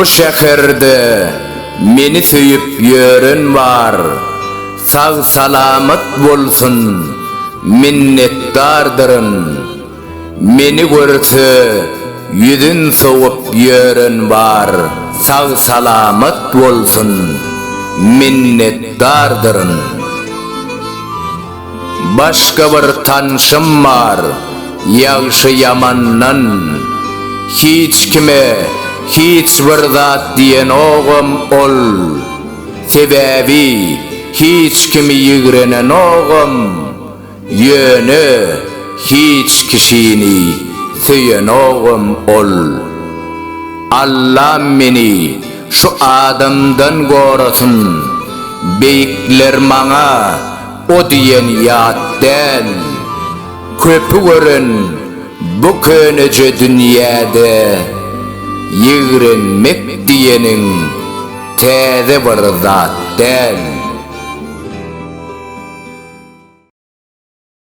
Bu şehirde meni söyüp yörün var. Sağ salamat bolsun, minnetdardırın. Meni görse yüzün soğup yörün var. Sağ salamat bolsun, minnetdardırın. Başka bir tanışım var, yağışı yamandan. Hiç kime, hiç bir zat diyen oğum ol. Sebebi hiç kimi yıgrenen oğum. Yönü hiç kişini söyyen oğum ol. Allah meni şu adamdan korusun. Beyikler bana o diyen yattan. Köpü görün bu könece dünyada. Yıgrenmek diyenin teze bir zattan.